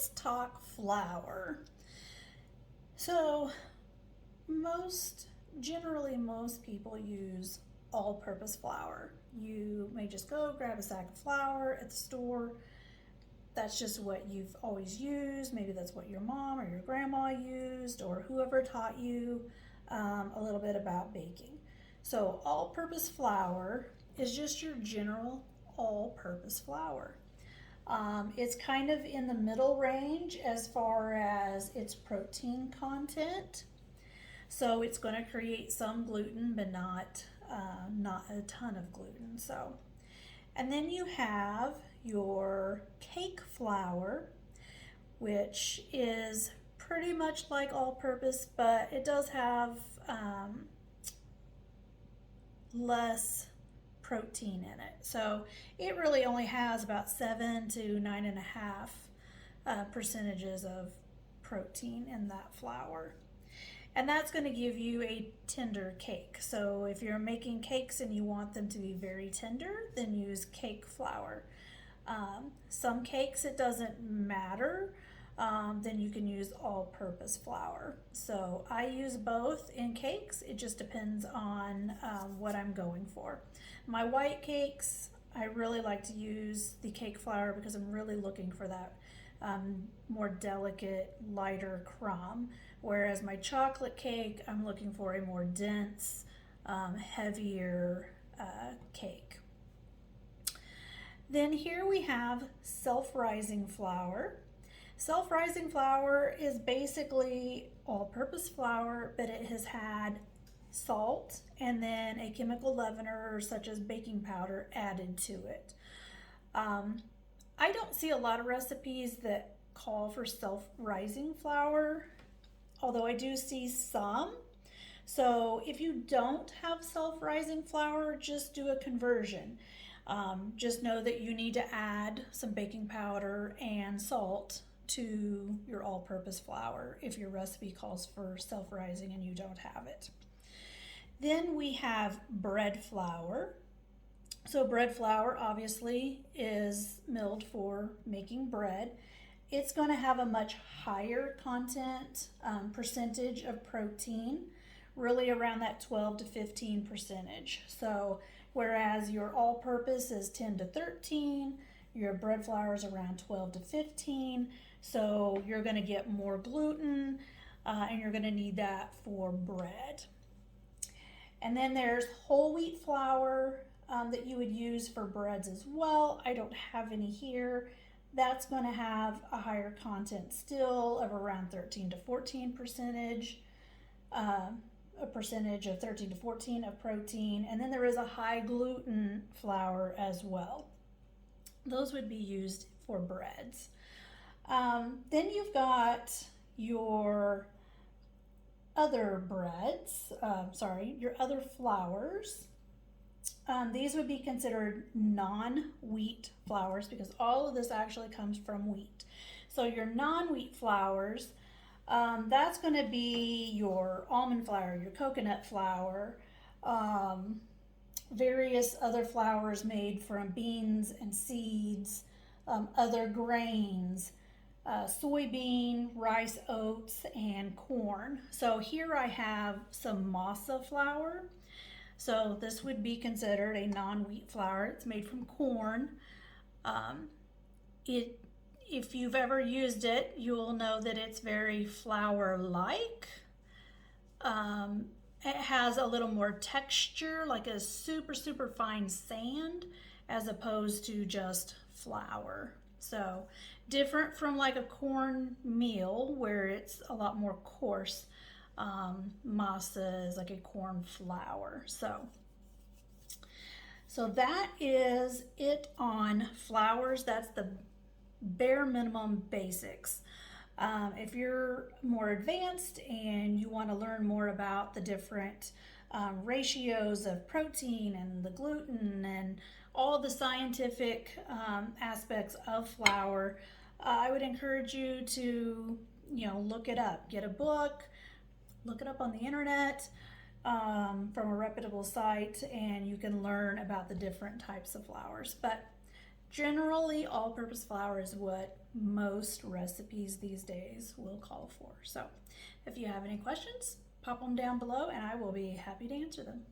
let's talk flour. So, most people use all-purpose flour. You may just go grab a sack of flour at the store. That's just what you've always used. Maybe that's what your mom or your grandma used, or whoever taught you a little bit about baking. So, all-purpose flour is just your general all-purpose flour. It's kind of in the middle range as far as its protein content. So it's going to create some gluten, but not a ton of gluten. So, and then you have your cake flour, which is pretty much like all-purpose, but it does have less protein in it. So it really only has about 7 to 9.5 percentages of protein in that flour. And that's going to give you a tender cake. So if you're making cakes and you want them to be very tender, then use cake flour. Some cakes it doesn't matter, then you can use all-purpose flour. So I use both in cakes. It just depends on what I'm going for. My white cakes, I really like to use the cake flour because I'm really looking for that more delicate, lighter crumb. Whereas my chocolate cake, I'm looking for a more dense, heavier cake. Then here we have self-rising flour. Self-rising flour is basically all-purpose flour, but it has had salt and then a chemical leavener such as baking powder added to it. I don't see a lot of recipes that call for self-rising flour, although I do see some. So if you don't have self-rising flour, just do a conversion. Just know that you need to add some baking powder and salt to your all-purpose flour if your recipe calls for self-rising and you don't have it. Then we have bread flour. So bread flour obviously is milled for making bread. It's going to have a much higher content percentage of protein, really around that 12 to 15 percentage. So whereas your all-purpose is 10 to 13, your bread flour is around 12 to 15. So you're going to get more gluten and you're going to need that for bread. And then there's whole wheat flour that you would use for breads as well. I don't have any here. That's going to have a higher content still of around 13 to 14 percentage, a percentage of 13 to 14 of protein. And then there is a high gluten flour as well. Those would be used for breads. Then you've got your other breads, your other flours. These would be considered non-wheat flours because all of this actually comes from wheat. So your non-wheat flours, that's going to be your almond flour, your coconut flour, various other flours made from beans and seeds, other grains, soybean, rice, oats, and corn. So here I have some masa flour. So this would be considered a non-wheat flour. It's made from corn. If you've ever used it, you'll know that it's very flour-like. It has a little more texture, like a super, super fine sand, as opposed to just flour. So different from like a corn meal where it's a lot more coarse. Masa is like a corn flour. So that is it on flours. That's the bare minimum basics. If you're more advanced and you want to learn more about the different ratios of protein and the gluten and all the scientific aspects of flour, I would encourage you to look it up. Get a book, look it up on the internet from a reputable site, and you can learn about the different types of flours. But generally all-purpose flour is what most recipes these days will call for. So if you have any questions, pop them down below and I will be happy to answer them.